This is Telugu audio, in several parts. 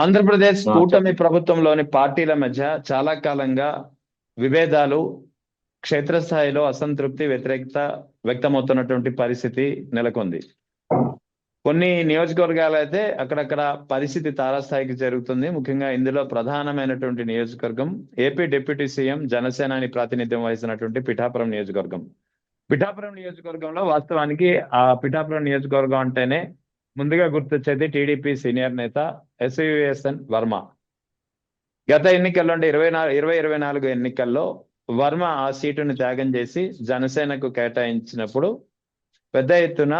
ఆంధ్రప్రదేశ్ కూటమి చెప్పండి. ప్రభుత్వంలోని పార్టీల మధ్య చాలా కాలంగా విభేదాలు, క్షేత్రస్థాయిలో అసంతృప్తి, వ్యతిరేకత వ్యక్తమవుతున్నటువంటి పరిస్థితి నెలకొంది. కొన్ని నియోజకవర్గాలు అయితే అక్కడక్కడ పరిస్థితి తారాస్థాయికి జరుగుతుంది. ముఖ్యంగా ఇందులో ప్రధానమైనటువంటి నియోజకవర్గం ఏపీ డిప్యూటీ సీఎం జనసేనాని ప్రాతినిధ్యం వహిస్తున్నటువంటి పిఠాపురం నియోజకవర్గం. పిఠాపురం నియోజకవర్గంలో వాస్తవానికి ఆ పిఠాపురం నియోజకవర్గం అంటేనే ముందుగా గుర్తొచ్చేది టీడీపీ సీనియర్ నేత ఎస్విఎస్ఎన్ వర్మ. గత ఎన్నికల్లో అంటే 2024 ఎన్నికల్లో వర్మ ఆ సీటును త్యాగం చేసి జనసేనకు కేటాయించినప్పుడు పెద్ద ఎత్తున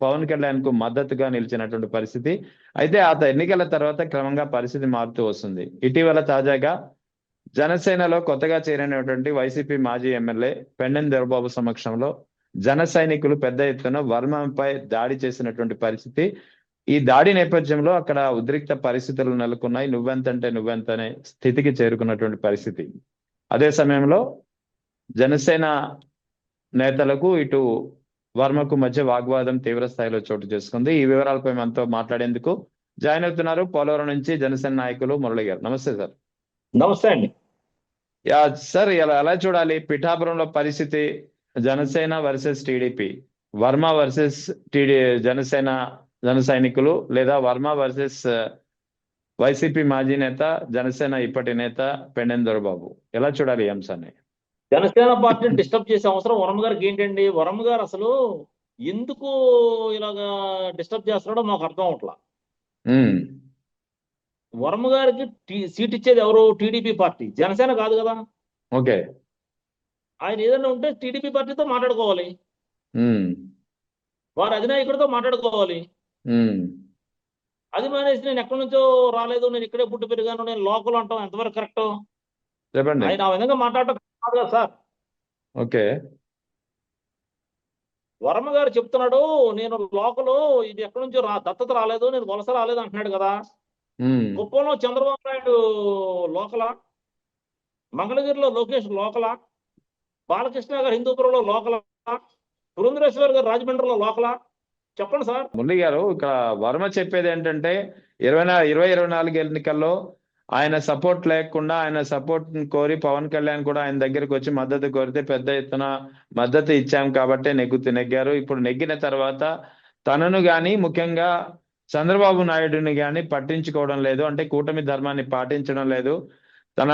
పవన్ కళ్యాణ్ కు మద్దతుగా నిలిచినటువంటి పరిస్థితి. అయితే ఆ ఎన్నికల తర్వాత క్రమంగా పరిస్థితి మారుతూ వస్తుంది. ఇటీవల తాజాగా జనసేనలో కొత్తగా చేరినటువంటి వైసీపీ మాజీ ఎమ్మెల్యే పెండెం దొరబాబు సమక్షంలో జన సైనికులు పెద్ద ఎత్తున వర్మపై దాడి చేసినటువంటి పరిస్థితి. ఈ దాడి నేపథ్యంలో అక్కడ ఉద్రిక్త పరిస్థితులు నెలకొన్నాయి. నువ్వెంతంటే నువ్వెంతనే స్థితికి చేరుకున్నటువంటి పరిస్థితి. అదే సమయంలో జనసేన నేతలకు ఇటు వర్మకు మధ్య వాగ్వాదం తీవ్ర స్థాయిలో చోటు చేసుకుంది. ఈ వివరాలపై మనతో మాట్లాడేందుకు జాయిన్ అవుతున్నారు పోలవరం నుంచి జనసేన నాయకులు మురళి గారు. నమస్తే సార్. నమస్తే అండి. యా సార్, ఇలా ఎలా చూడాలి పిఠాపురంలో పరిస్థితి? Janasena versus TDP, Varma versus Janasena జన సైనికులు, లేదా వర్మ వర్సెస్ వైసీపీ మాజీ నేత, జనసేన ఇప్పటి నేత పెండెం దొరబాబు, ఎలా చూడాలి ఈ అంశాన్ని? జనసేన పార్టీని డిస్టర్బ్ చేసే అవసరం వరమ గారికి ఏంటండి? వరమ గారు అసలు ఎందుకు ఇలాగా డిస్టర్బ్ చేస్తున్నాడో మాకు అర్థం అవట్లా. వరమ గారికి సీట్ ఇచ్చేది ఎవరు? టీడీపీ పార్టీ, జనసేన కాదు కదా. ఓకే. ఆయన ఏదైనా ఉంటే టీడీపీ పార్టీతో మాట్లాడుకోవాలి, వారి అధినాయకుడితో మాట్లాడుకోవాలి. అది మానేసి నేను ఎక్కడి నుంచో రాలేదు, నేను ఇక్కడే పుట్టి పెరిగాను, నేను లోకల్ అంటాం ఎంతవరకు కరెక్ట్? చెప్పండి. ఆయన ఆ విధంగా మాట్లాడటం కాదు కదా సార్. ఓకే. వర్మ గారు చెప్తున్నాడు నేను లోకలు, ఇది ఎక్కడి నుంచో దత్తత రాలేదు, నేను వలస రాలేదు అంటున్నాడు కదా. కుప్పంలో చంద్రబాబు నాయుడు లోకల, మంగళగిరిలో లోకేష్ లోకల, బాలకృష్ణ గారు హిందూపురంలో లోకల, పురంధరేశ్వర్ గారు రాజమండ్రిలో లోకల. చెప్పండి సార్. మురళి గారు, ఇక్కడ వర్మ చెప్పేది ఏంటంటే 2024 ఎన్నికల్లో ఆయన సపోర్ట్ లేకుండా, ఆయన సపోర్ట్ కోరి పవన్ కళ్యాణ్ కూడా ఆయన దగ్గరికి వచ్చి మద్దతు కోరితే పెద్ద ఎత్తున మద్దతు ఇచ్చాం కాబట్టి నెగ్గారు. ఇప్పుడు నెగ్గిన తర్వాత తనను గాని, ముఖ్యంగా చంద్రబాబు నాయుడుని గాని పట్టించుకోవడం లేదు, అంటే కూటమి ధర్మాన్ని పాటించడం లేదు. తన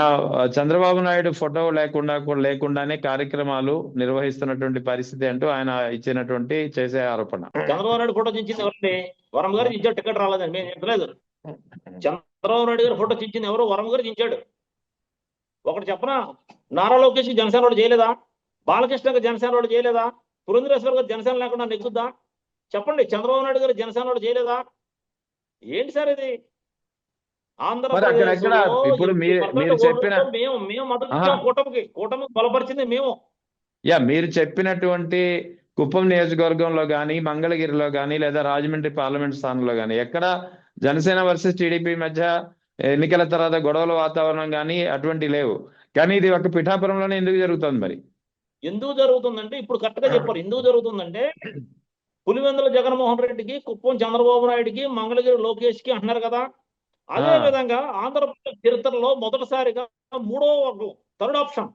చంద్రబాబు నాయుడు ఫోటో లేకుండానే కార్యక్రమాలు నిర్వహిస్తున్నటువంటి పరిస్థితి అంటూ ఆయన ఇచ్చినటువంటి చేసే ఆరోపణ. చంద్రబాబు నాయుడు ఫోటో చించింది ఎవరండి? వరం గారు చించాడు, టికెట్ రాలేదండి, మేము చెప్పలేదు. చంద్రబాబు నాయుడు గారు ఫోటో చించింది ఎవరు? వరం గారు చించాడు. ఒకటి చెప్పనా, నారా లోకేష్ జనసేన వాడు చేయలేదా? బాలకృష్ణ గారు జనసేన వాడు చేయలేదా? పురంధరేశ్వర్ గారు జనసేన లేకుండా నెగ్గుద్దా? చెప్పండి. చంద్రబాబు నాయుడు గారు జనసేన వాడు చేయలేదా? ఏంటి సార్ ఇది? ఆంధ్రప్రదేశ్ ఇప్పుడు మీరు చెప్పిన మేము మద్దతు ఇచ్చాం కూటమికి బలపరిచింది మేము. మీరు చెప్పినటువంటి కుప్పం నియోజకవర్గంలో కానీ, మంగళగిరిలో కానీ, లేదా రాజమండ్రి పార్లమెంట్ స్థానంలో కానీ ఎక్కడ జనసేన వర్సెస్ టీడీపీ మధ్య ఎన్నికల తర్వాత గొడవల వాతావరణం కానీ అటువంటి లేవు. కానీ ఇది ఒక పిఠాపురంలోనే ఎందుకు జరుగుతుంది మరి? ఎందుకు జరుగుతుందంటే ఇప్పుడు కరెక్ట్ గా చెప్పారు. ఎందుకు జరుగుతుందంటే పులివెందుల జగన్మోహన్ రెడ్డికి, కుప్పం చంద్రబాబు నాయుడికి, మంగళగిరి లోకేష్ కి అంటున్నారు కదా. అదే విధంగా ఆంధ్రప్రదేశ్ చరిత్రలో మొదటిసారిగా థర్డ్ ఆప్షన్,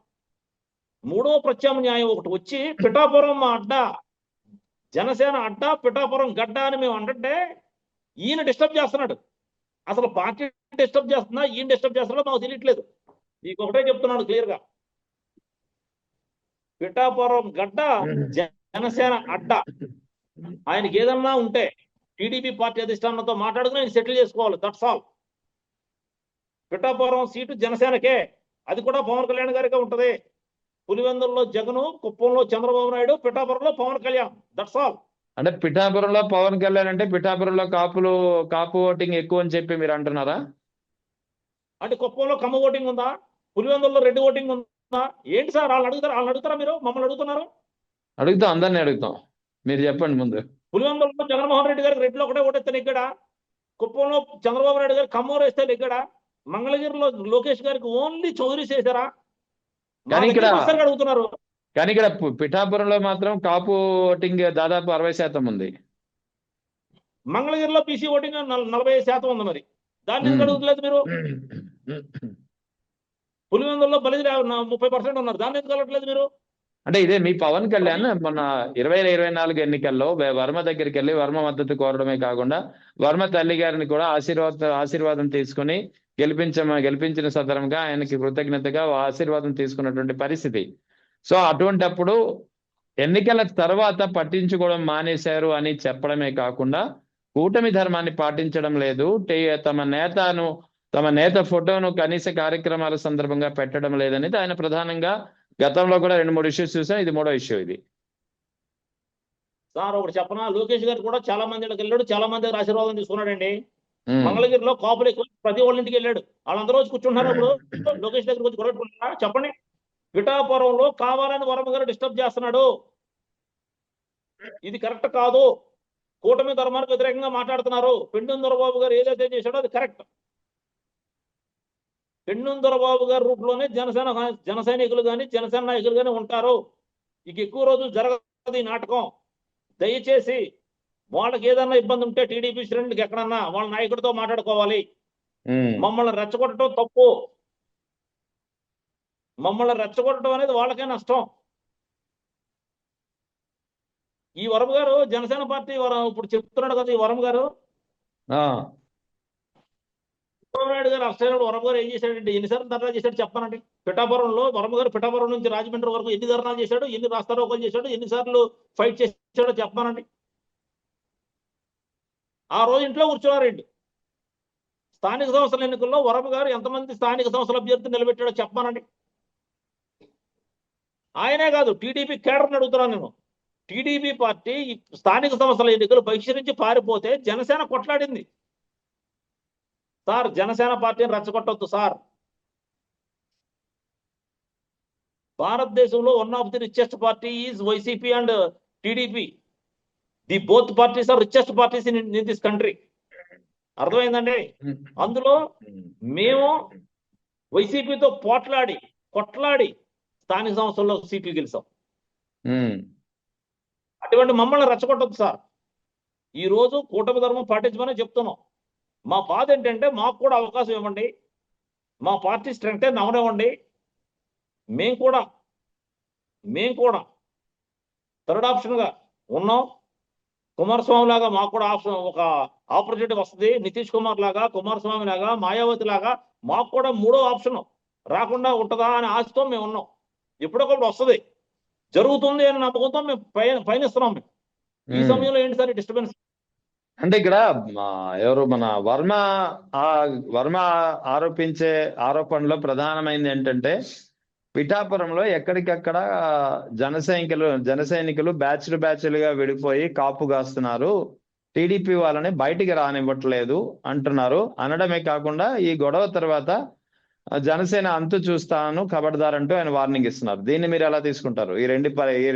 మూడో ప్రత్యామ్నాయం ఒకటి వచ్చి పిఠాపురం అడ్డా, జనసేన అడ్డా, పిఠాపురం గడ్డ అని మేము అంటే ఈయన డిస్టర్బ్ చేస్తున్నాడు. అసలు పార్టీ డిస్టర్బ్ చేస్తున్నా, ఈయన డిస్టర్బ్ చేస్తున్నాడో మాకు తెలియట్లేదు. మీకు ఒకటే చెప్తున్నాడు క్లియర్ గా, పిఠాపురం గడ్డ, జనసేన అడ్డా. ఆయనకి ఏదన్నా ఉంటే టీడీపీ పార్టీ అధిష్టానంతో మాట్లాడుకుని ఆయన సెటిల్ చేసుకోవాలి, దట్స్ ఆల్. పిఠాపురం సీటు జనసేనకే, అది కూడా పవన్ కళ్యాణ్ గారికే ఉంటది. పులివెందుల్లో జగను, కుప్పంలో చంద్రబాబు నాయుడు, పిఠాపురంలో పవన్ కళ్యాణ్, దట్స్ ఆల్. అంటే పిఠాపురంలో పవన్ కళ్యాణ్ అంటే పిఠాపురంలో కాపు ఓటింగ్ ఎక్కువ అని చెప్పి మీరు అంటున్నారా? అంటే కుప్పంలో కమ్మ ఓటింగ్ ఉందా? పులివెందుల్లో రెడ్డి ఓటింగ్ ఉందా? ఏంటి సార్? వాళ్ళని అడుగుతారా మీరు? మమ్మల్ని అడుగుతున్నారు? అడుగుతాం, అందరినీ అడుగుతాం. మీరు చెప్పండి ముందు. పులివెందుల్లో జగన్మోహన్ రెడ్డి గారికి రెడ్డిలో ఒకటే ఓటేస్తే నెగ్గాడా? కుప్పంలో చంద్రబాబు నాయుడు గారికి కమ్మోరు వేస్తే నెగ్గాడా? మంగళగిరిలో లోకేష్ గారికి ఓన్లీ చౌదరీస్ వేశారా? అడుగుతున్నారు. కానీ ఇక్కడ పిఠాపురంలో మాత్రం కాపు ఓటింగ్ దాదాపు 60% ఉంది. మంగళగిరిలో పీసీ ఓటింగ్ 40% ఉంది. మరి దాన్ని ఎందుకు అడుగుతలేదు మీరు? పులివెందుల్లో బలిజీ 30% ఉన్నారు, దాన్ని ఎందుకు అడగట్లేదు మీరు? అంటే ఇదే మీ పవన్ కళ్యాణ్ మొన్న 2024 ఎన్నికల్లో వర్మ దగ్గరికి వెళ్ళి వర్మ మద్దతు కోరడమే కాకుండా వర్మ తల్లి గారిని కూడా ఆశీర్వాదం తీసుకుని గెలిపించిన సందర్భంగా ఆయనకి కృతజ్ఞతగా ఆశీర్వాదం తీసుకున్నటువంటి పరిస్థితి. సో అటువంటప్పుడు ఎన్నికల తర్వాత పట్టించుకోవడం మానేశారు అని చెప్పడమే కాకుండా కూటమి ధర్మాన్ని పాటించడం లేదు, తమ నేత ఫోటోను కనీస కార్యక్రమాల సందర్భంగా పెట్టడం లేదనేది ఆయన ప్రధానంగా గతంలో కూడా 2-3 ఇష్యూస్ చూసాం, ఇది 3వ ఇష్యూ ఇది. సార్ ఒకటి చెప్పనా, లోకేష్ గారు కూడా చాలా మంది దగ్గరికి వెళ్ళాడు, చాలా మంది దగ్గర ఆశీర్వాదం తీసుకున్నాడండి. మంగళగిరిలో కాపులు ఎక్కువ ప్రతి వాళ్ళ ఇంటికి వెళ్ళాడు, వాళ్ళందరూ వచ్చి కూర్చుంటున్నారు. ఇప్పుడు లోకేష్ దగ్గరికి వచ్చి గొడవ చెప్పండి. పిఠాపురంలో కావాలని వర్మ గారు డిస్టర్బ్ చేస్తున్నాడు, ఇది కరెక్ట్ కాదు, కూటమి ధర్మానికి వ్యతిరేకంగా మాట్లాడుతున్నారు. పెండుం దొరబాబు గారు ఏదైతే చేశాడో అది కరెక్ట్. పెండుం దొరబాబు గారి రూట్లోనే జన సైనికులు కానీ జనసేన నాయకులు కానీ ఉంటారు. ఇక ఎక్కువ రోజులు జరగదు ఈ నాటకం. దయచేసి వాళ్ళకి ఏదన్నా ఇబ్బంది ఉంటే టీడీపీ శ్రేణులకి ఎక్కడన్నా వాళ్ళ నాయకుడితో మాట్లాడుకోవాలి. మమ్మల్ని రెచ్చగొట్టడం తప్పు, మమ్మల్ని రెచ్చగొట్టడం అనేది వాళ్ళకే నష్టం. ఈ వరం గారు జనసేన పార్టీ ఇప్పుడు చెప్తున్నాడు కదా, ఈ వరం గారు నాయుడు గారు అక్షరాలు వరం గారు ఏం చేశాడంటే ఎన్నిసార్లు ధర్నా చేశాడు చెప్పానండి. పిఠాపురంలో వరం గారు పిఠాపురం నుంచి రాజమండ్రి వరకు ఎన్ని ధర్నాలు చేశాడు, ఎన్ని రాస్తారోకలు చేశాడు, ఎన్నిసార్లు ఫైట్ చేశాడో చెప్పానండి. ఆ రోజు ఇంట్లో కూర్చున్నారండి. స్థానిక సంస్థల ఎన్నికల్లో వరం గారు ఎంతమంది స్థానిక సంస్థల అభ్యర్థి నిలబెట్టాడో చెప్పానండి. ఆయనే కాదు, టీడీపీ కేడర్ని అడుగుతున్నాను నేను. టీడీపీ పార్టీ స్థానిక సంస్థల ఎన్నికలు బహిష్కరించి పారిపోతే జనసేన కొట్లాడింది. సార్ జనసేన పార్టీని రెచ్చగొట్టొద్దు సార్. భారతదేశంలో one of the richest party is YCP and TDP. The both parties are richest parties in this country. అర్థమైందండి? అందులో మేము వైసీపీతో కొట్లాడి స్థానిక సంస్థల్లో సీట్లు గెలిచాం. అటువంటి మమ్మల్ని రెచ్చగొట్టద్దు సార్. ఈ రోజు కూటమి ధర్మం పాటించమని చెప్తున్నాం. మా బాధ ఏంటంటే మాకు కూడా అవకాశం ఇవ్వండి, మా పార్టీ స్ట్రెంగ్త్ నవనివ్వండి. మేము కూడా థర్డ్ ఆప్షన్గా ఉన్నాం. కుమారస్వామి లాగా మాకు కూడా ఒక ఆపర్చునిటీ వస్తుంది. నితీష్ కుమార్ లాగా, కుమారస్వామి లాగా, మాయావతి లాగా మాకు కూడా 3వ ఆప్షన్ రాకుండా ఉంటుందా అనే ఆశతో మేము ఉన్నాం. ఎప్పుడొకప్పుడు వస్తుంది, జరుగుతుంది అని నమ్మకంతో మేము పయనిస్తున్నాం. మేము ఈ సమయంలో ఏంటి సార్ డిస్టర్బెన్స్? అంటే ఇక్కడ ఎవరు మన వర్మ ఆరోపించే ఆరోపణలో ప్రధానమైనది ఏంటంటే పిఠాపురంలో ఎక్కడికక్కడ జన సైనికులు బ్యాచ్లుగా విడిపోయి కాపు కాస్తున్నారు, టీడీపీ వాళ్ళని బయటికి రానివ్వట్లేదు అంటున్నారు. అనడమే కాకుండా ఈ గొడవ తర్వాత జనసేన అంతు చూస్తాను ఖబర్దార్ అంటూ ఆయన వార్నింగ్ ఇస్తున్నారు. దీన్ని మీరు ఎలా తీసుకుంటారు? ఈ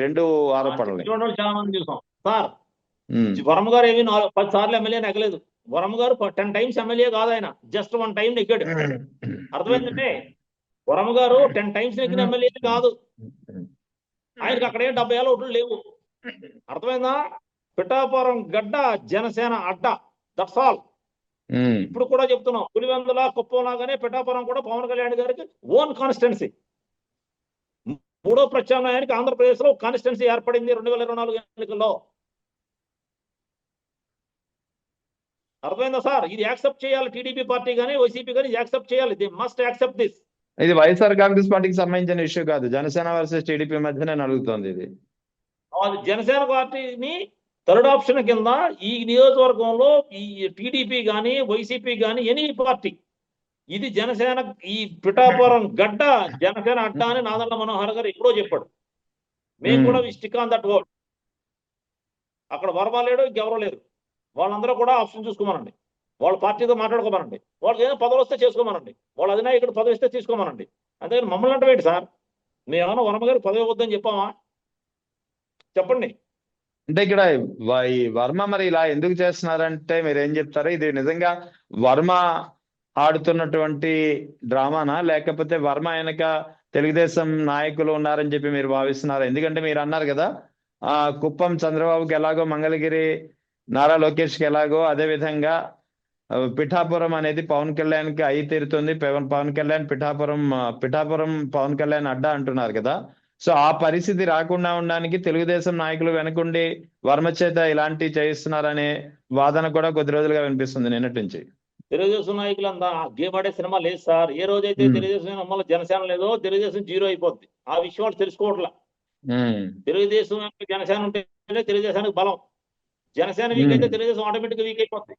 రెండు ఆరోపణలు చాలా మంది చూసాం సార్. వరం గారు ఏమి 10 సార్లు ఎమ్మెల్యే నెగ్గలేదు. వరం గారు 10 టైమ్స్ ఎమ్మెల్యే కాదు, ఆయన జస్ట్ 1 టైం నెగ్గాడు. అర్థమైందంటే వరం గారు 10 టైమ్స్ నెగ్గిన ఎమ్మెల్యే కాదు. ఆయనకి అక్కడే 70 ఓట్లు లేవు. అర్థమైందా? పిఠాపురం గడ్డ జనసేన అడ్డ, దట్స్ ఆల్. ఇప్పుడు కూడా చెప్తున్నాం, పులివెందుల కుప్పం లాగానే పిఠాపురం కూడా పవన్ కళ్యాణ్ గారికి ఓన్ కాన్స్టిట్యున్సీ. 3వ ప్రత్యామ్నాయానికి ఆంధ్రప్రదేశ్ లో కాన్స్టిట్యున్సీ ఏర్పడింది 2024 ఎన్నికల్లో. అర్థమైందా సార్? ఇది యాక్సెప్ట్ చేయాలి టీడీపీ పార్టీ కానీ వైసీపీ కానీ యాక్సెప్ట్ చేయాలి. They must accept this. ఇది వైఎస్ఆర్ కాంగ్రెస్ పార్టీకి సంబంధించిన ఇష్యూ కాదు, జనసేన వర్సెస్ టీడీపీ మధ్యనే నడుగుతోంది ఇది. జనసేన పార్టీని థర్డ్ ఆప్షన్ కింద ఈ నియోజకవర్గంలో ఈ టీడీపీ కానీ వైసీపీ కానీ ఎనీ పార్టీ, ఇది జనసేన ఈ పిఠాపురం గడ్డ జనసేన అడ్డ అని నాదెండ్ల మనోహర్ గారు ఎప్పుడో చెప్పాడు. మేము కూడా స్టిక్ ఆన్ దట్ వర్డ్. అక్కడ వర్మ లేడు, ఇంకెవరో లేరు. వాళ్ళందరూ కూడా ఆప్షన్ చూసుకోమనండి, వాళ్ళ పార్టీతో మాట్లాడుకోమనండి, వాళ్ళకి ఏదైనా పదవి వస్తే చేసుకోమనండి, వాళ్ళ అధినాయకుడు పదవి ఇస్తే తీసుకోమనండి. అంతేగాని మమ్మల్ని అంటే సార్ మేమేమన్నా వర్మ గారికి పదవి వద్దని చెప్పామా? చెప్పండి. అంటే ఇక్కడ ఈ వర్మ మరి ఇలా ఎందుకు చేస్తున్నారంటే మీరు ఏం చెప్తారు? ఇది నిజంగా వర్మ ఆడుతున్నటువంటి డ్రామానా, లేకపోతే వర్మ వెనక తెలుగుదేశం నాయకులు ఉన్నారని చెప్పి మీరు భావిస్తున్నారు? ఎందుకంటే మీరు అన్నారు కదా, కుప్పం చంద్రబాబుకి ఎలాగో, మంగళగిరి నారా లోకేష్కి ఎలాగో, అదే విధంగా పిఠాపురం అనేది పవన్ కళ్యాణ్ కి అయి తీరుతుంది. పవన్ కళ్యాణ్ పిఠాపురం పవన్ కళ్యాణ్ అడ్డా అంటున్నారు కదా. సో ఆ పరిస్థితి రాకుండా ఉండడానికి తెలుగుదేశం నాయకులు వెనకుండి వర్మ చేత ఇలాంటివి చేయిస్తున్నారనే వాదన కూడా కొద్ది రోజులుగా వినిపిస్తుంది నిన్నటి నుంచి. తెలుగుదేశం నాయకులు అంతా గేమ్ ఆడే సినిమా లేదు సార్. ఏ రోజైతే ఉమ్, తెలుగుదేశం అమలు జనసేన లేదో తెలుగుదేశం జీరో అయిపోద్ది. ఆ విషయం వాళ్ళు తెలుసుకోవట్లా. ఉమ్, తెలుగుదేశం జనసేన ఉంటేనే తెలుగుదేశానికి బలం. జనసేన వీక్ అయితే ఉమ్, తెలుగుదేశం ఆటోమేటిక్ వీక్ అయిపోద్ది.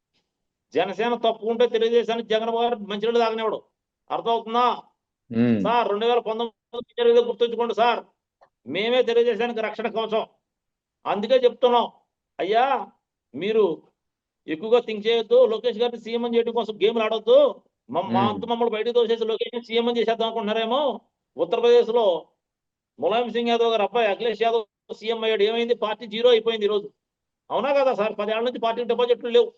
జనసేన తప్పు ఉంటే తెలుగుదేశానికి జగన్ గారు మంచినీళ్ళు తాగనివాడు. అర్థమవుతుందా ఉమ్, సార్? 2019 గుర్తుంచుకోండి సార్. మేమే తెలుగుదేశానికి రక్షణ కవచం. అందుకే చెప్తున్నాం, అయ్యా మీరు ఎక్కువగా థింక్ చేయొద్దు. లోకేష్ గారిని సీఎం అని చేయడం కోసం గేమ్లు ఆడొద్దు. మా అంత మమ్మల్ని బయటకు తోసేసి లోకేష్ సీఎం అని చేసేద్దాం అనుకుంటున్నారేమో. ఉత్తరప్రదేశ్ లో ములాయం సింగ్ యాదవ్ గారు అబ్బాయి అఖిలేష్ యాదవ్ సీఎం అయ్యాడు. ఏమైంది? పార్టీ జీరో అయిపోయింది ఈ రోజు. అవునా కదా సార్? 10 ఏళ్ల నుంచి పార్టీకి డిపాజిట్లు లేవు.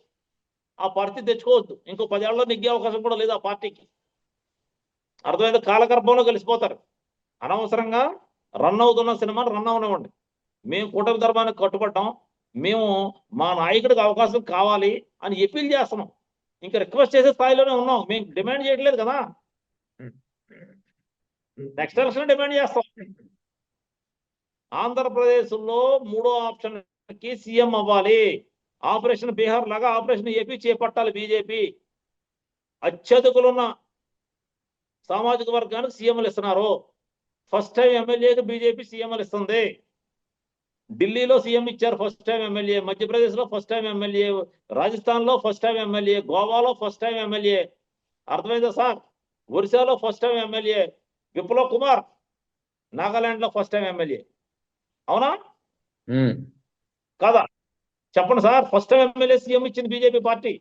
ఆ పార్టీ తెచ్చుకోవద్దు. ఇంకో 10 ఏళ్లలో నెగ్గే అవకాశం కూడా లేదు ఆ పార్టీకి. అర్థమైంది? కాలగర్భంలో కలిసిపోతారు. అనవసరంగా రన్ అవుతున్న సినిమాని రన్ అవనివ్వండి. మేము కూటమి ధర్మానికి కట్టుబడ్డాం. మేము మా నాయకుడికి అవకాశం కావాలి అని అపీల్ చేస్తున్నాం. ఇంకా రిక్వెస్ట్ చేసే స్థాయిలోనే ఉన్నాం. మేము డిమాండ్ చేయట్లేదు కదా. నెక్స్ట్ ఎలక్షన్ డిమాండ్ చేస్తాం. ఆంధ్రప్రదేశ్ లో 3వ ఆప్షన్ కి సీఎం అవ్వాలి. ఆపరేషన్ బీహార్ లాగా ఆపరేషన్ ఏపీ చేపట్టాలి బీజేపీ. అత్యధికులున్న సామాజిక వర్గానికి సీఎంలు ఇస్తున్నారు. ఫస్ట్ టైం ఎమ్మెల్యేకి బీజేపీ సీఎంలు ఇస్తుంది. ఢిల్లీలో సీఎం ఇచ్చారు ఫస్ట్ టైం ఎమ్మెల్యే, మధ్యప్రదేశ్ లో ఫస్ట్ టైం ఎమ్మెల్యే, రాజస్థాన్ లో ఫస్ట్ టైం ఎమ్మెల్యే, గోవాలో ఫస్ట్ టైం ఎమ్మెల్యే. అర్థమైందా సార్? ఒరిస్సాలో first time MLA Viplav Kumar, Nagaland లో ఫస్ట్ టైం ఎమ్మెల్యే. అవునా ఉమ్. కాదా? చెప్పండి sir. First time MLA CM ఇచ్చింది BJP party.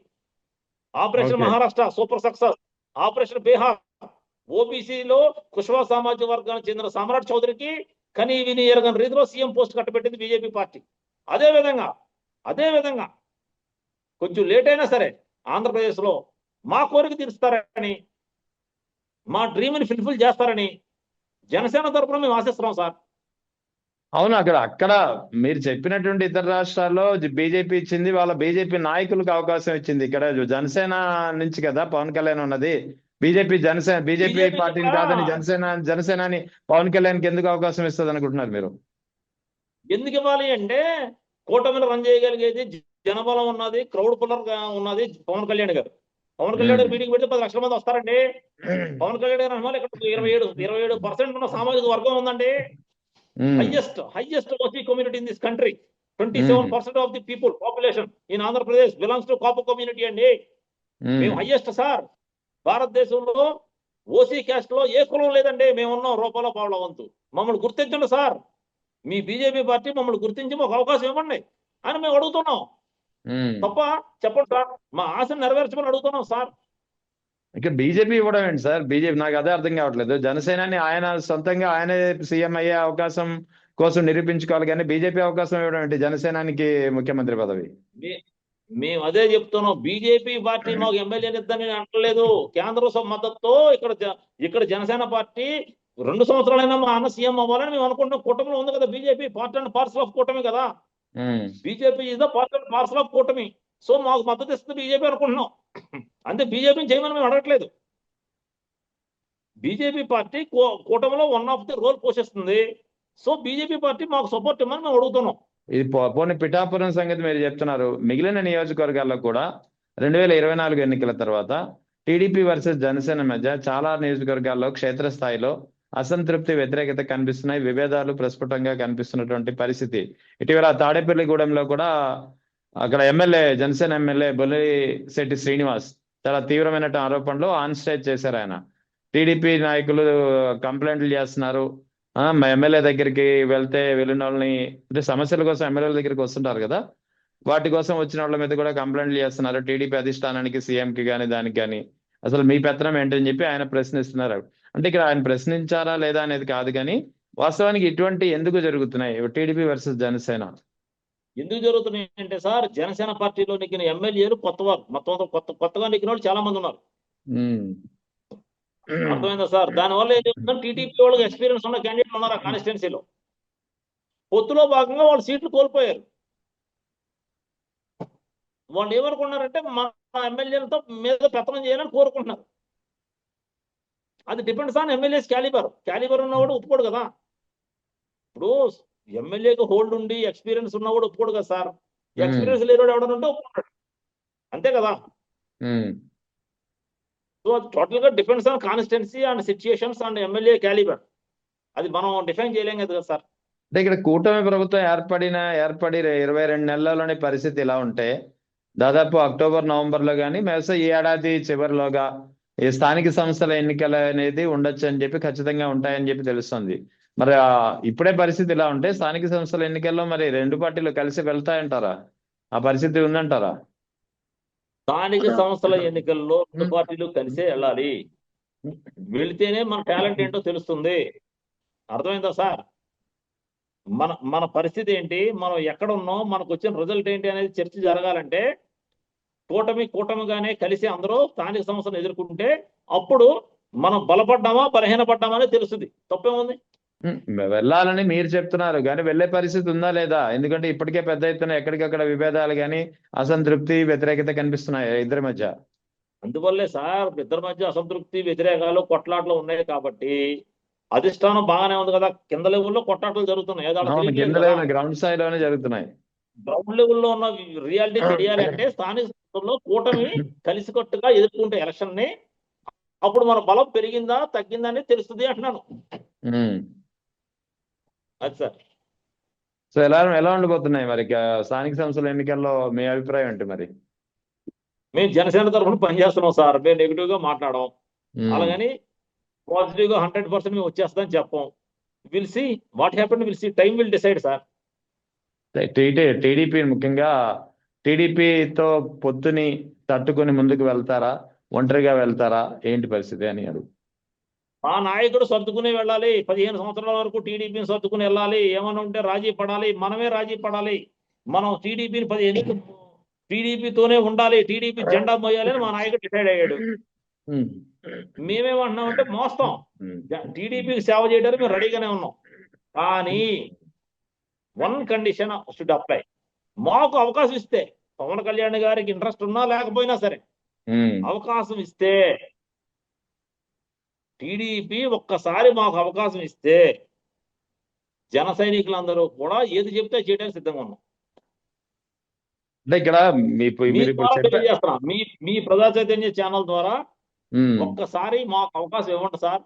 Operation okay. Maharashtra super success. Operation Bihar ఓబీసీలో కుష్వా సామాజిక వర్గానికి చెందిన సామ్రాట్ చౌదరికి కనీ విని ఎరగని రీతిలో సీఎం పోస్ట్ కట్టబెట్టింది బీజేపీ పార్టీ. అదే విధంగా కొంచెం లేట్ అయినా సరే ఆంధ్రప్రదేశ్ లో మా కోరిక తీరుస్తారని, మా డ్రీమ్ ని ఫుల్ఫిల్ చేస్తారని జనసేన తరపున మేము ఆశిస్తున్నాం సార్. అవును, అక్కడ మీరు చెప్పినటువంటి ఇతర రాష్ట్రాల్లో బీజేపీ ఇచ్చింది, వాళ్ళ బీజేపీ నాయకులకు అవకాశం ఇచ్చింది. ఇక్కడ జనసేన నుంచి కదా పవన్ కళ్యాణ్ ఉన్నది. బీజేపీ బీజేపీ పార్టీని కాదని జనసేనాని పవన్ కళ్యాణ్కి ఎందుకు అవకాశం ఇస్తుంది అనుకుంటున్నారు మీరు? ఎందుకు ఇవ్వాలి అంటే కూటమిని రన్ చేయగలిగేది జనబలం ఉన్నది, క్రౌడ్ పుల్లర్ గా ఉన్నది పవన్ కళ్యాణ్ గారు. పవన్ కళ్యాణ్ గారు మీటింగ్ పెడితే 10 లక్షల మంది వస్తారండి. పవన్ కళ్యాణ్ గారు అన్నమాట ఇక్కడ 27% ఉన్న సామాజిక వర్గం ఉందండి. Highest OC community in this country. 27% of the people population in Andhra Pradesh belongs to Kapu community అండి. మేము హైయెస్ట్ సార్. భారతదేశంలో ఓసీ క్యాస్ట్ లో ఏ కులం లేదండి. మేము ఉన్నాం రూపాయల పావుల వంతు. మమ్మల్ని గుర్తించండి సార్. మీ బీజేపీ పార్టీ మమ్మల్ని గుర్తించి మాకు అవకాశం ఇవ్వండి అని మేము అడుగుతున్నాం. తప్ప చెప్పండి సార్. మా ఆశను నెరవేర్చమని అడుగుతున్నాం సార్. ఇక బీజేపీ ఇవ్వడం ఏంటి సార్? బీజేపీ నాకు అదే అర్థం కావట్లేదు. జనసేనాని ఆయన సొంతంగా ఆయనే సీఎం అయ్యే అవకాశం కోసం నిరూపించుకోవాలి, కానీ బీజేపీ అవకాశం ఇవ్వడం ఏంటి జనసేనానికి ముఖ్యమంత్రి పదవి? మేము అదే చెప్తున్నాం. బీజేపీ పార్టీ మాకు ఎమ్మెల్యేలు ఇద్దని అంటలేదు. కేంద్ర మద్దతుతో ఇక్కడ జనసేన పార్టీ 2 సంవత్సరాలైనా మా అన్న సీఎం అవ్వాలని మేము అనుకుంటున్నాం. కూటమిలో ఉంది కదా BJP. Part and parcel of కూటమి కదా. BJP is the part and parcel of కూటమి. సో మాకు మద్దతు ఇస్తుంది బీజేపీ అనుకుంటున్నాం. అంతే, బీజేపీని చేయమని మేము అడగట్లేదు. బీజేపీ పార్టీ కూటమిలో వన్ ఆఫ్ ది రోల్ పోషిస్తుంది. సో బీజేపీ పార్టీ మాకు సపోర్ట్ ఇవ్వమని మేము అడుగుతున్నాం. ఇది పోనీ పిఠాపురం సంగతి మీరు చెప్తున్నారు. మిగిలిన నియోజకవర్గాల్లో కూడా 2024 ఎన్నికల తర్వాత టీడీపీ వర్సెస్ జనసేన మధ్య చాలా నియోజకవర్గాల్లో క్షేత్రస్థాయిలో అసంతృప్తి, వ్యతిరేకత కనిపిస్తున్నాయి. విభేదాలు ప్రస్ఫుటంగా కనిపిస్తున్నటువంటి పరిస్థితి. ఇటీవల తాడేపల్లిగూడెంలో కూడా అక్కడ జనసేన ఎమ్మెల్యే బొల్లిశెట్టి శ్రీనివాస్ చాలా తీవ్రమైన ఆరోపణలు ఆన్ స్టేజ్ చేశారు. ఆయన టీడీపీ నాయకులు కంప్లైంట్లు చేస్తున్నారు. మా ఎమ్మెల్యే దగ్గరికి వెళ్ళిన వాళ్ళని, అంటే సమస్యల కోసం ఎమ్మెల్యేల దగ్గరికి వస్తుంటారు కదా, వాటి కోసం వచ్చిన వాళ్ళ మీద కూడా కంప్లైంట్లు చేస్తున్నారు. టీడీపీ అధిష్టానానికి, సీఎంకి కానీ దానికి కానీ అసలు మీ పెత్తనం ఏంటని చెప్పి ఆయన ప్రశ్నిస్తున్నారు. అంటే ఇక్కడ ఆయన ప్రశ్నించారా లేదా అనేది కాదు, కానీ వాస్తవానికి ఇటువంటి ఎందుకు జరుగుతున్నాయి టీడీపీ వర్సెస్ జనసేన? ఎందుకు జరుగుతున్నాయి అంటే సార్, జనసేన పార్టీలో నెగ్గిన ఎమ్మెల్యేలు కొత్తవారు. మొత్తం కొత్తగా నెగ్గిన వాళ్ళు చాలా మంది ఉన్నారు. అర్థమైందా సార్? దానివల్ల ఏం చెప్తుందంటే టీడీపీ వాళ్ళకి ఎక్స్పీరియన్స్ ఉన్న క్యాండిడేట్లు ఉన్నారు ఆ కాన్స్టిట్యున్సీలో. పొత్తులో భాగంగా వాళ్ళు సీట్లు కోల్పోయారు. వాళ్ళు ఏమనుకున్నారంటే ఎమ్మెల్యేలతో మీద పెత్తనం చేయాలని కోరుకుంటున్నారు. అది డిపెండ్స్ ఆన్ ఎమ్మెల్యేస్ క్యాలిబర్ ఉన్నవాడు ఒప్పుకోడు కదా. ఇప్పుడు ఎమ్మెల్యేకి హోల్డ్ ఉండి ఎక్స్పీరియన్స్ ఉన్నవాడు ఒప్పుకోడు కదా సార్. ఎక్స్పీరియన్స్ లేనివాడు ఎవడన్నా ఉంటే ఒప్పుకుంటాడు, అంతే కదా. సో టోటల్ గా depends on constituency and situations and MLA calibre. అది మనం డిఫైన్ చేయలేం కదా సార్. అంటే ఇక్కడ కూటమి ప్రభుత్వం ఏర్పడి 22 నెలల్లోని పరిస్థితి ఇలా ఉంటే దాదాపు అక్టోబర్ నవంబర్లో కానీ బహుశా ఈ ఏడాది చివరిలోగా ఈ స్థానిక సంస్థల ఎన్నికలు అనేది ఉండొచ్చు అని చెప్పి ఖచ్చితంగా ఉంటాయని చెప్పి తెలుస్తుంది. మరి ఇప్పుడే పరిస్థితి ఇలా ఉంటే స్థానిక సంస్థల ఎన్నికల్లో మరి రెండు పార్టీలు కలిసి వెళ్తాయంటారా? ఆ పరిస్థితి ఉందంటారా? స్థానిక సంస్థల ఎన్నికల్లో రెండు పార్టీలు కలిసే వెళ్ళాలి. వెళితేనే మన టాలెంట్ ఏంటో తెలుస్తుంది. అర్థమైందా సార్? మన పరిస్థితి ఏంటి, మనం ఎక్కడ ఉన్నాం, మనకు వచ్చిన రిజల్ట్ ఏంటి అనేది చర్చ జరగాలంటే కూటమిగానే కలిసి అందరూ స్థానిక సంస్థలను ఎదుర్కొంటే అప్పుడు మనం బలపడ్డామా బలహీనపడ్డామా అనేది తెలుస్తుంది. తప్పేముంది? వెళ్ళాలని మీరు చెప్తున్నారు కానీ వెళ్ళే పరిస్థితి ఉందా లేదా? ఎందుకంటే ఇప్పటికే పెద్ద ఎత్తున ఎక్కడికక్కడ విభేదాలు కానీ అసంతృప్తి వ్యతిరేకత కనిపిస్తున్నాయి ఇద్దరి మధ్య. అందువల్లే సార్ ఇద్దరి మధ్య అసంతృప్తి వ్యతిరేకాలు కొట్లాట్లు ఉన్నాయి కాబట్టి అధిష్టానం బాగానే ఉంది కదా. కింద లెవెల్లో కొట్లాటలు జరుగుతున్నాయి, గ్రౌండ్ స్థాయిలోనే జరుగుతున్నాయి. గ్రౌండ్ లెవెల్లో ఉన్న రియాలిటీ తెలియాలి అంటే స్థానిక సంస్థల్లో కూటమి కలిసికట్టుగా ఎదుర్కొంటే ఎలక్షన్ ని అప్పుడు మన బలం పెరిగిందా తగ్గిందా అనేది తెలుస్తుంది అంటున్నాను. అది సార్. సో ఎలా ఉండబోతున్నాయి మరి స్థానిక సంస్థల ఎన్నికల్లో మీ అభిప్రాయం ఏంటి మరి? మేము జనసేన తరఫున పనిచేస్తున్నాం సార్. మేము నెగిటివ్ గా మాట్లాడాం, అలాగని పాజిటివ్ గా 100% మేము వచ్చేస్తామని చెప్పాం. Will see what happen, will see, time will decide sir. TDP ముఖ్యంగా టీడీపీతో పొత్తుని తట్టుకొని ముందుకు వెళ్తారా, ఒంటరిగా వెళ్తారా, ఏంటి పరిస్థితి అని అడుగు. మా నాయకుడు సర్దుకునే వెళ్ళాలి. 15 సంవత్సరాల వరకు టీడీపీని సర్దుకుని వెళ్ళాలి. ఏమైనా ఉంటే రాజీ పడాలి, మనమే రాజీ పడాలి. మనం టీడీపీని 15 టీడీపీతోనే ఉండాలి, టీడీపీ జెండా మోయాలి అని మా నాయకుడు డిసైడ్ అయ్యాడు. మేమేమంటున్నామంటే మోస్తాం, టీడీపీకి సేవ చేయడానికి మేము రెడీగానే ఉన్నాం. కానీ వన్ కండిషన్ షుడ్ అప్లై. మాకు అవకాశం ఇస్తే, పవన్ కళ్యాణ్ గారికి ఇంట్రెస్ట్ ఉన్నా లేకపోయినా సరే అవకాశం ఇస్తే, టీడీపీ ఒక్కసారి మాకు అవకాశం ఇస్తే జన సైనికులందరూ కూడా ఏది చెప్తే చేయడానికి సిద్ధంగా ఉన్నాం. అంటే ఇక్కడ మీ ప్రజా చైతన్య ఛానల్ ద్వారా ఒక్కసారి మాకు అవకాశం ఇవ్వండి సార్.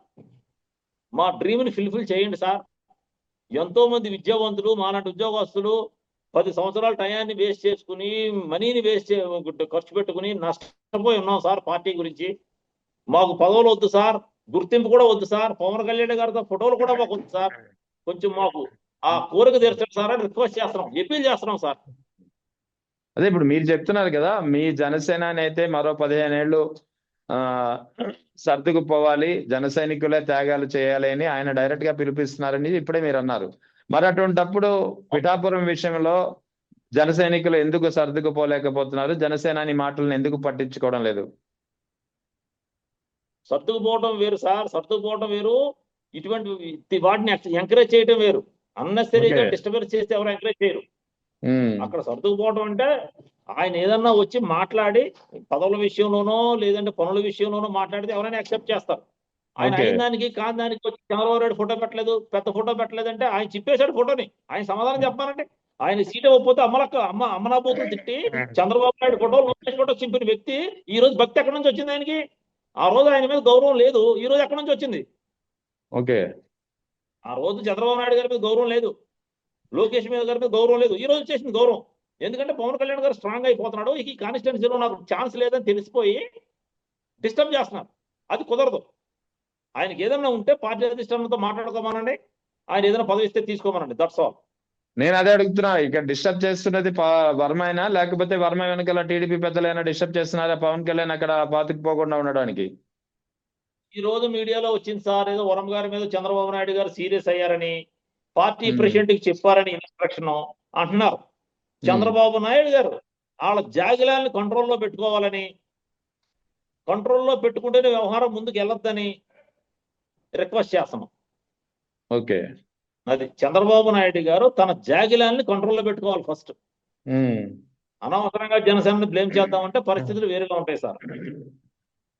మా డ్రీమ్ ని ఫుల్ఫిల్ చేయండి సార్. ఎంతో మంది విద్యావంతులు మాలాంటి ఉద్యోగస్తులు 10 సంవత్సరాల టయాన్ని వేస్ట్ చేసుకుని, మనీని ఖర్చు పెట్టుకుని నష్టపోయి ఉన్నాం సార్. పార్టీ గురించి మాకు పదవులు వద్దు సార్, గుర్తింపు కూడా వద్దు సార్, పవన్ కళ్యాణ్ గారితో ఫోటోలు కూడా మాకు వద్దు సార్. కొంచెం మాకు ఆ కోరిక తీర్చండి సార్ అని రిక్వెస్ట్ చేస్తున్నాం, అపీల్ చేస్తున్నాం సార్. అదే ఇప్పుడు మీరు చెప్తున్నారు కదా, మీ జనసేన అయితే మరో 15 ఏళ్ళు సర్దుకుపోవాలి, జన సైనికులే త్యాగాలు చేయాలి అని ఆయన డైరెక్ట్ గా పిలిపిస్తున్నారని ఇప్పుడే మీరు అన్నారు. మరి అటువంటప్పుడు పిఠాపురం విషయంలో జన సైనికులు ఎందుకు సర్దుకుపోలేకపోతున్నారు? జనసేనాని మాటలను ఎందుకు పట్టించుకోవడం లేదు? సర్దుకుపోవడం వేరు సార్, సర్దుకుపోవడం వేరు, ఇటువంటి వాటిని ఎంకరేజ్ చేయడం వేరు. అన్నెసరీగా డిస్టర్బెన్స్ చేస్తే ఎవరు ఎంకరేజ్ చేయరు. అక్కడ సర్దుకుపోవడం అంటే ఆయన ఏదన్నా వచ్చి మాట్లాడి పదవుల విషయంలోనో లేదంటే పనుల విషయంలోనో మాట్లాడితే ఎవరైనా యాక్సెప్ట్ చేస్తారు. ఆయన అయిన దానికి కాని దానికి వచ్చి చంద్రబాబు నాయుడు ఫోటో పెట్టలేదు, పెద్ద ఫోటో పెట్టలేదంటే ఆయన చెప్పేశాడు ఫోటోని. ఆయన సమాధానం చెప్పాలంటే ఆయన సీట్ ఇవ్వకపోతే అమ్మనాబోతులు తిట్టి చంద్రబాబు నాయుడు ఫోటో, లోకేష్ ఫోటో చింపిన వ్యక్తి ఈ రోజు భక్తి ఎక్కడి నుంచి వచ్చింది ఆయనకి? ఆ రోజు ఆయన మీద గౌరవం లేదు, ఈ రోజు ఎక్కడి నుంచి వచ్చింది? ఓకే, ఆ రోజు చంద్రబాబు నాయుడు గారి మీద గౌరవం లేదు, లోకేష్ మీద గారి మీద గౌరవం లేదు, ఈ రోజు వచ్చేసింది గౌరవం. ఎందుకంటే పవన్ కళ్యాణ్ గారు స్ట్రాంగ్ అయిపోతున్నాడు, ఈ కాన్స్టిట్యున్సీలో నాకు ఛాన్స్ లేదని తెలిసిపోయి డిస్టర్బ్ చేస్తున్నారు. అది కుదరదు. ఆయనకి ఏదైనా ఉంటే పార్టీ అధిష్టానంతో మాట్లాడుకోమనండి, ఆయన ఏదైనా పదవి ఇస్తే తీసుకోమనండి, దట్స్ ఆల్. నేను అదే అడుగుతున్నా, ఇక్కడ డిస్టర్బ్ చేస్తున్నది వర్మ అయినా లేకపోతే వర్మ వెనకాల టీడీపీ పెద్దలైనా డిస్టర్బ్ చేస్తున్నారా పవన్ కళ్యాణ్ అక్కడ పాతుకుపోకుండా ఉండడానికి? ఈ రోజు మీడియాలో వచ్చింది సార్, ఏదో వరం గారి మీద చంద్రబాబు నాయుడు గారు సీరియస్ అయ్యారని, పార్టీ ప్రెసిడెంట్ కి చెప్పారని ఇన్స్ట్రక్షన్ అంటున్నారు. చంద్రబాబు నాయుడు గారు వాళ్ళ జాగిలాన్ని కంట్రోల్లో పెట్టుకోవాలని, కంట్రోల్లో పెట్టుకుంటేనే వ్యవహారం ముందుకు వెళ్ళొద్దని రిక్వెస్ట్ చేస్తున్నాం. ఓకే, అది చంద్రబాబు నాయుడు గారు తన జాగిలాన్ని కంట్రోల్లో పెట్టుకోవాలి ఫస్ట్. అనవసరంగా జనసేనని బ్లేమ్ చేద్దామంటే పరిస్థితులు వేరుగా ఉంటాయి సార్.